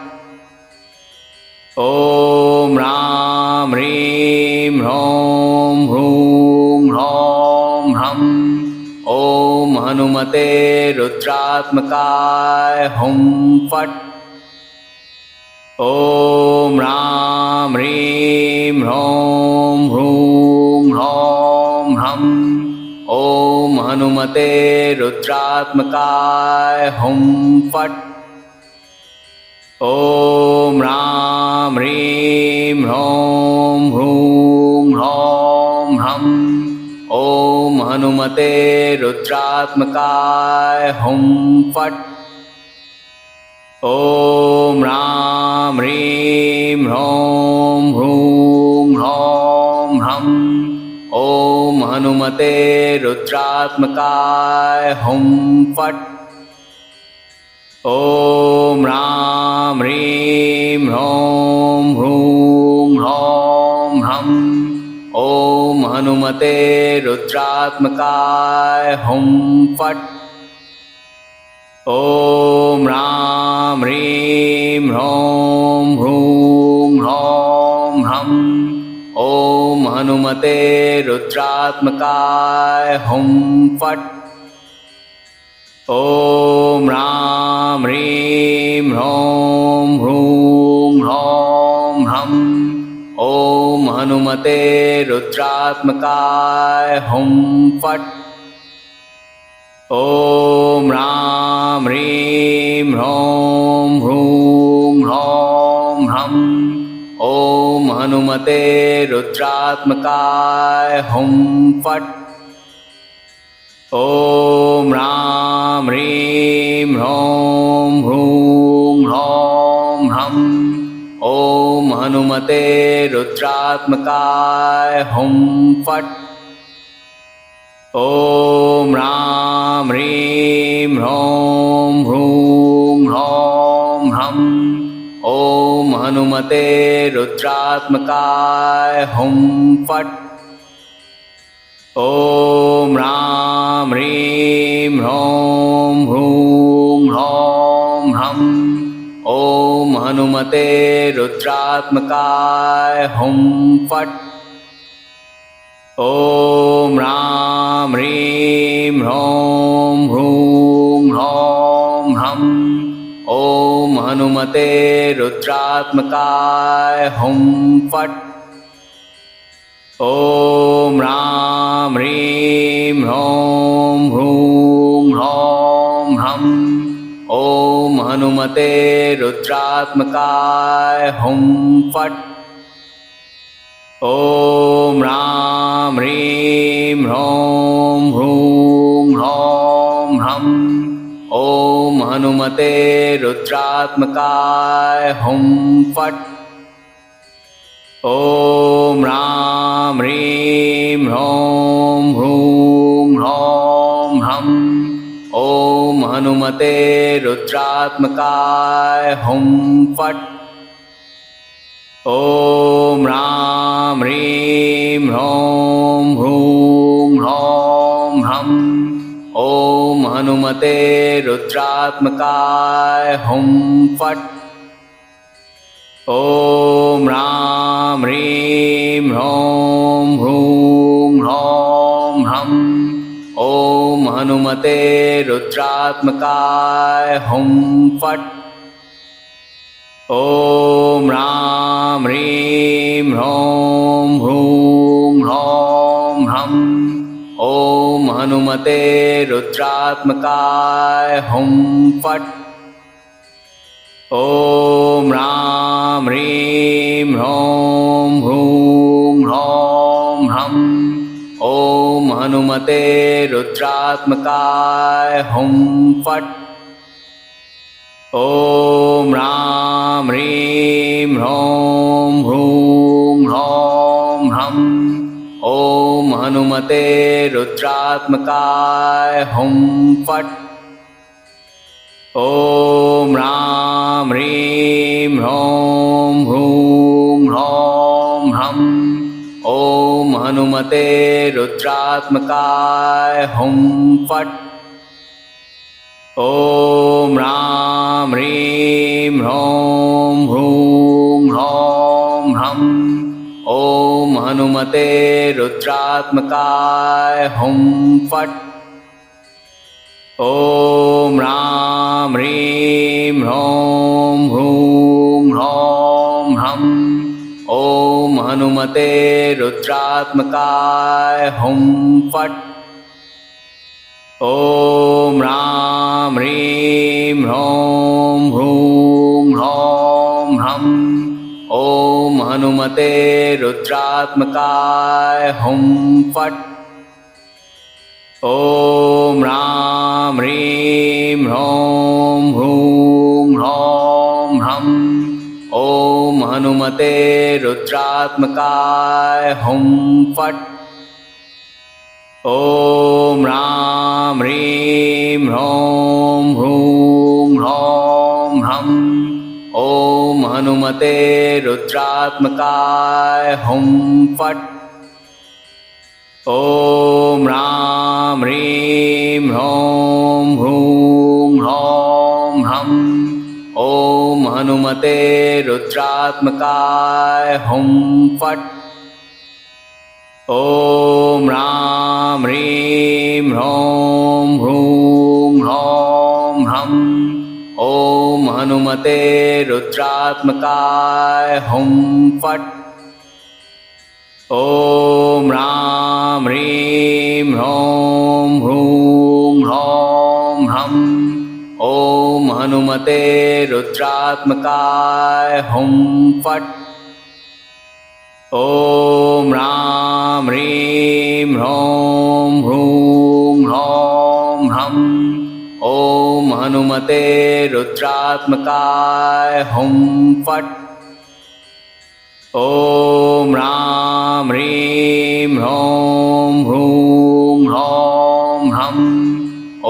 ॐ ह्रां ह्रीं ह्रौं ह्रूं ह्रौं ह्रं। ॐ हनुमते रुद्रात्मकाय हुं फट्। ॐ ह्रां ह्रीं ह्रौं ह्रूं ह्रौं ह्रं। ॐ हनुमते रुद्रात्मकाय हुं फट्। ॐ ह्रां ह्रीं ह्रौं ह्रूं ह्रौं ह्रं। ॐ हनुमते रुद्रात्मकाय हुं फट्। ॐ ह्रां ह्रीं ह्रौं ह्रूं ह्रौं ह्रं। ॐ हनुमते रुद्रात्मकाय हुं फट्। ॐ ह्रां ह्रीं ह्रौं ह्रूं ह्रौं ह्रं। ॐ हनुमते रुद्रात्मकाय हुं फट्। ॐ ह्रां ह्रीं ह्रौं ह्रूं ह्रौं ह्रं ॐ हनुमते रुद्रात्मकाय हुं फट्। ॐ ह्रां ह्रीं ह्रौं ह्रूं ह्रौं ह्रं ॐ हनुमते रुद्रात्मकाय हुं फट्। ॐ ह्रां ह्रीं ह्रौं ह्रूं ह्रौं ह्रं ॐ हनुमते रुद्रात्मकाय हुं फट्। ॐ ह्रां ह्रीं ह्रौं ह्रूं ह्रौं ह्रं ॐ हनुमते रुद्रात्मकाय हुं फट्। ॐ ह्रां ह्रीं ह्रौं ह्रूं ह्रौं ह्रं ॐ हनुमते रुद्रात्मकाय हुं फट्। ॐ ह्रां ह्रीं ह्रौं ह्रूं ह्रौं ह्रं ॐ हनुमते रुद्रात्मकाय हुं फट्। ॐ ह्रां ह्रीं ह्रौं ह्रूं ह्रौं ह्रं ॐ हनुमते रुद्रात्मकाय हुं फट्। ॐ ह्रां ह्रीं ह्रौं ह्रूं ह्रौं ह्रं ॐ हनुमते रुद्रात्मकाय हुं फट्। ॐ ह्रां ह्रीं ह्रौं ह्रूं ह्रौं ह्रं ॐ हनुमते रुद्रात्मकाय हुं फट्। ॐ ह्रां ह्रीं ह्रौं ह्रूं ह्रौं ह्रं ॐ हनुमते रुद्रात्मकाय हुं फट्। ॐ ह्रां ह्रीं ह्रौं ह्रूं ह्रौं ह्रं ॐ हनुमते रुद्रात्मकाय हुं फट्। ॐ ह्रां ह्रीं ह्रौं ह्रूं ह्रौं ह्रं ॐ हनुमते रुद्रात्मकाय हुं फट्। ॐ ह्रां ह्रीं ह्रौं ह्रूं ह्रौं ह्रं ॐ हनुमते रुद्रात्मकाय हुं फट्। ॐ ह्रां ह्रीं ह्रौं ह्रूं ह्रौं ह्रं ॐ हनुमते रुद्रात्मकाय हुं फट्। ॐ ह्रां ह्रीं ह्रौं ह्रूं ह्रौं ह्रं ॐ हनुमते रुद्रात्मकाय हुं फट्। ॐ ह्रां ह्रीं ह्रौं ह्रूं ह्रौं ह्रं ॐ हनुमते रुद्रात्मकाय हुं फट्। ॐ ह्रां ह्रीं ह्रौं ह्रूं ह्रौं ह्रं ॐ हनुमते रुद्रात्मकाय हुं फट्। ॐ ह्रां ह्रीं ह्रौं ह्रूं ह्रौं ह्रं ॐ हनुमते रुद्रात्मकाय हुं फट्। ॐ ह्रां ह्रीं ह्रौं ह्रूं ह्रौं ह्रं ॐ हनुमते रुद्रात्मकाय हुं फट्। ॐ ह्रां ह्रीं ह्रौं ह्रूं ह्रौं ह्रं ॐ हनुमते रुद्रात्मकाय हुं फट्। ॐ ह्रां ह्रीं ह्रौं ह्रूं ह्रौं ह्रं ॐ हनुमते रुद्रात्मकाय हुं फट्। ॐ ह्रां ह्रीं ह्रौं ह्रूं ह्रौं ह्रं ॐ हनुमते रुद्रात्मकाय हुं फट्। ॐ ह्रां ह्रीं ह्रौं ह्रूं ह्रौं ह्रं ॐ हनुमते रुद्रात्मकाय हुं फट्। ॐ ह्रां ह्रीं ह्रौं ह्रूं ह्रौं ह्रं ॐ हनुमते रुद्रात्मकाय हुं फट्। ॐ ह्रां ह्रीं ह्रौं ह्रूं ह्रौं ह्रं ॐ हनुमते रुद्रात्मकाय हुं फट्। ॐ ह्रां ह्रीं ह्रौं ह्रूं ह्रौं ह्रं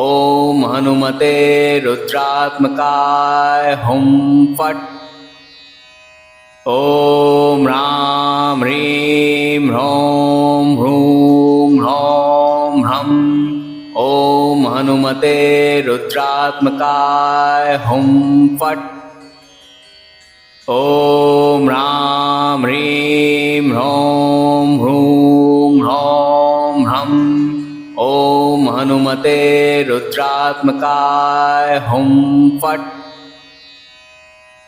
ॐ हनुमते रुद्रात्मकाय हुं फट्। ॐ ह्रां ह्रीं ह्रौं ह्रूं ह्रौं ह्रं ॐ हनुमते रुद्रात्मकाय हुं फट्। ॐ ह्रां ह्रीं ह्रौं ह्रूं ह्रौं ह्रं ॐ हनुमते रुद्रात्मकाय हुं फट्।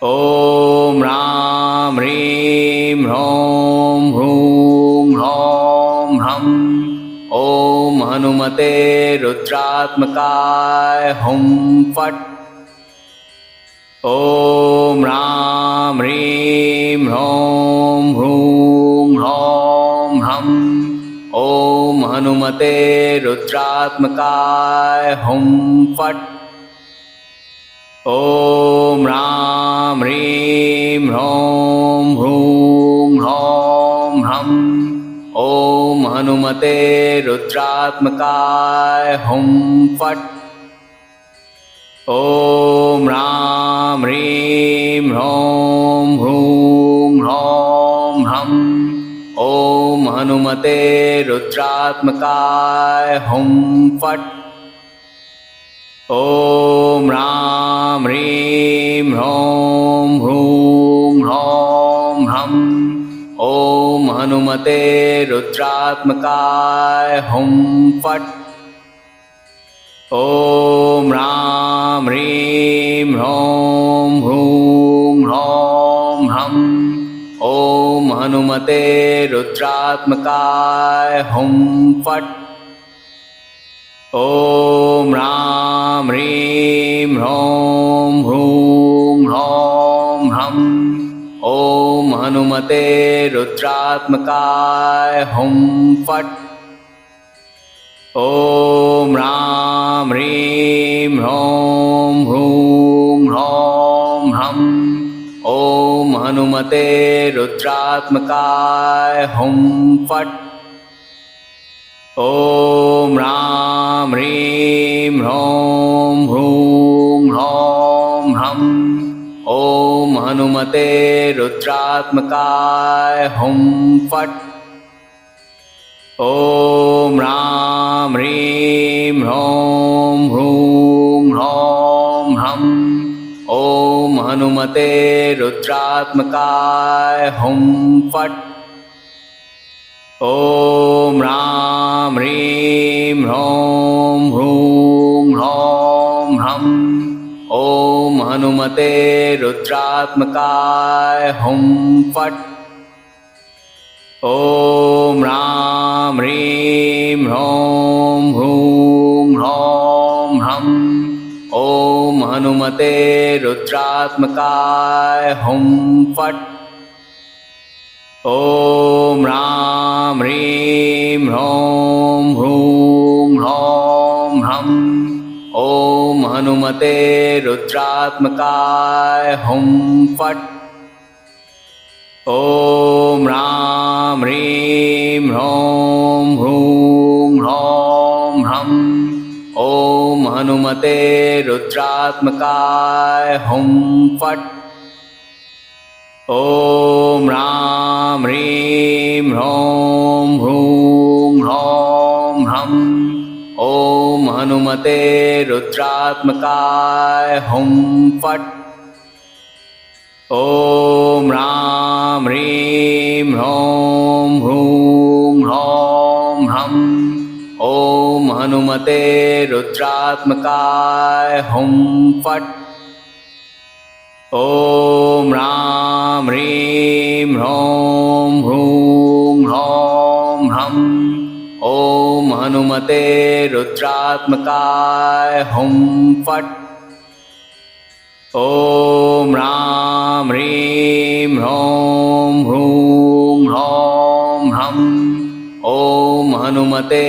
ॐ ह्रां ह्रीं ह्रौं ह्रूं ह्रौं ह्रं ॐ हनुमते रुद्रात्मकाय हुं फट्। ॐ ह्रां ह्रीं ह्रौं ह्रूं ह्रौं ह्रं ॐ हनुमते रुद्रात्मकाय हुं फट्। ॐ ह्रां ह्रीं ह्रौं ह्रूं ह्रौं ह्रं ॐ हनुमते रुद्रात्मकाय हुं फट्। ॐ ह्रां ह्रीं ह्रौं ह्रूं ह्रौं ह्रं ॐ हनुमते रुद्रात्मकाय हुं फट्। ॐ ह्रां ह्रीं ह्रौं ह्रूं ह्रौं ह्रं ॐ हनुमते रुद्रात्मकाय हुं फट्। ॐ ह्रां ह्रीं ह्रौं ह्रूं ह्रौं ह्रं ॐ हनुमते रुद्रात्मकाय हुं फट्। ॐ ह्रां ह्रीं ह्रौं ह्रूं ह्रौं ह्रं ॐ हनुमते रुद्रात्मकाय हुं फट्। ॐ ह्रां ह्रीं ह्रौं ह्रूं ह्रौं ह्रं ॐ हनुमते रुद्रात्मकाय हुं फट्। ॐ ह्रां ह्रीं ह्रौं ह्रूं ह्रौं ह्रं ॐ हनुमते रुद्रात्मकाय हुं फट्। ॐ ह्रां ह्रीं ह्रौं ह्रूं ह्रौं ह्रं ॐ हनुमते रुद्रात्मकाय हुं फट्। ॐ ह्रां ह्रीं ह्रौं ह्रूं ह्रौं ह्रं ॐ हनुमते रुद्रात्मकाय हुं फट्। ॐ ह्रां ह्रीं ह्रौं ह्रूं ह्रौं ह्रं ॐ हनुमते रुद्रात्मकाय हुं फट्। ॐ ह्रां ह्रीं ह्रौं ह्रूं ह्रौं ह्रं ॐ हनुमते रुद्रात्मकाय हुं फट्। ॐ ह्रां ह्रीं ह्रौं ह्रूं ह्रौं ह्रं ॐ हनुमते रुद्रात्मकाय हुं फट्। ॐ ह्रां ह्रीं ह्रौं ह्रूं ह्रौं ह्रं ॐ हनुमते हनुमते रुद्रात्मकाय हुं फट्। ॐ ह्रां ह्रीं ह्रौं ह्रूं ह्रौं ह्रं। ॐ हनुमते रुद्रात्मकाय हुं फट्। ॐ ह्रां ह्रीं ह्रौं ह्रूं ह्रौं ह्रं। ॐ हनुमते रुद्रात्मकाय हुं फट्। ॐ ह्रां ह्रीं ह्रौं ह्रूं ह्रौं ह्रं। ॐ हनुमते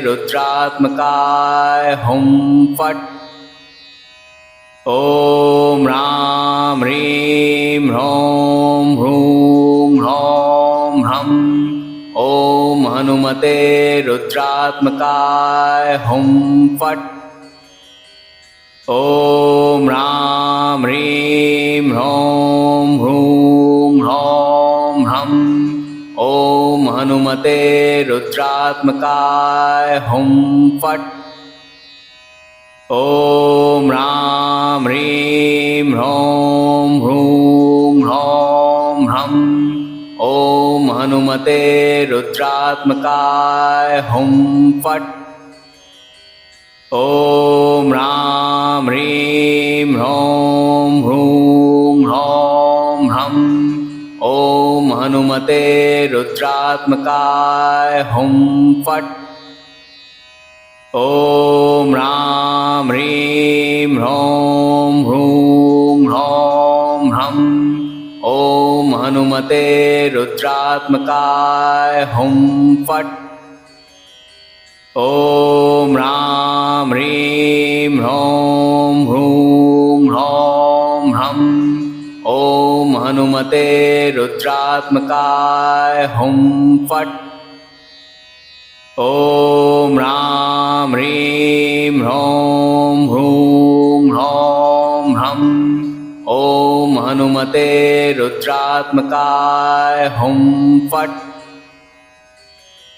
रुद्रात्मकाय हुं फट्। ॐ ह्रां ह्रीं ह्रौं ह्रूं ह्रौं ह्रं। ॐ हनुमते रुद्रात्मकाय हुं फट्। ॐ ह्रां ह्रीं ह्रौं ह्रूं ह्रौं ह्रं। ॐ हनुमते रुद्रात्मकाय हुं फट्। ॐ ह्रां ह्रीं ह्रौं ह्रूं ह्रौं ह्रं। ॐ हनुमते रुद्रात्मकाय हुं फट्। ॐ ह्रां ह्रीं ह्रौं ह्रूं ह्रौं ह्रं। ॐ हनुमते रुद्रात्मकाय हुं फट्। ॐ ह्रां ह्रीं ह्रौं ह्रूं ह्रौं ह्रं। ॐ हनुमते रुद्रात्मकाय हुं फट्। ॐ ह्रां ह्रीं ह्रौं ह्रूं ह्रौं ह्रं। ॐ हनुमते रुद्रात्मकाय हुं फट्। ॐ ह्रां ह्रीं ह्रौं ह्रूं ह्रौं ह्रं। ॐ हनुमते रुद्रात्मकाय हुं फट्।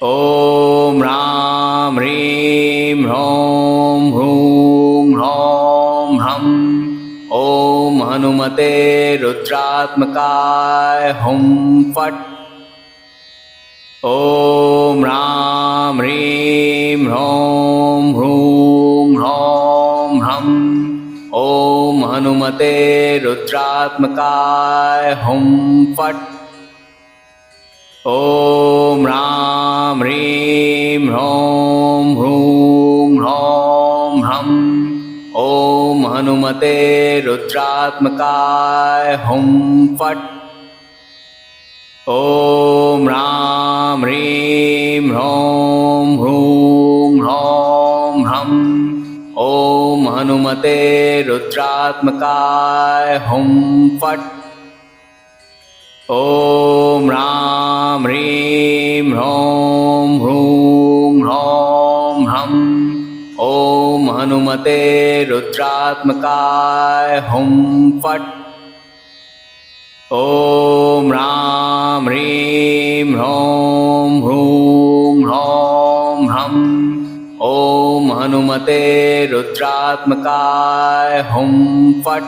ॐ ह्रां ह्रीं ह्रौं ह्रूं ह्रौं ह्रं। ॐ हनुमते रुद्रात्मकाय हुं फट्। ॐ ह्रां ह्रीं ह्रौं ह्रूं ह्रौं ह्रं। ॐ हनुमते रुद्रात्मकाय हुं फट्। ॐ ह्रां ह्रीं ह्रौं ह्रूं ह्रौं ह्रं। ॐ हनुमते रुद्रात्मकाय हुं फट्। ॐ ह्रां ह्रीं ह्रौं ह्रूं ह्रौं ह्रं। ॐ हनुमते रुद्रात्मकाय हुं फट्। ॐ ह्रां ह्रीं ह्रौं ह्रूं ह्रौं ह्रं। ॐ हनुमते रुद्रात्मकाय हुं फट्। ॐ ह्रां ह्रीं ह्रौं ह्रूं ह्रौं ह्रं। ॐ हनुमते रुद्रात्मकाय हुं फट्।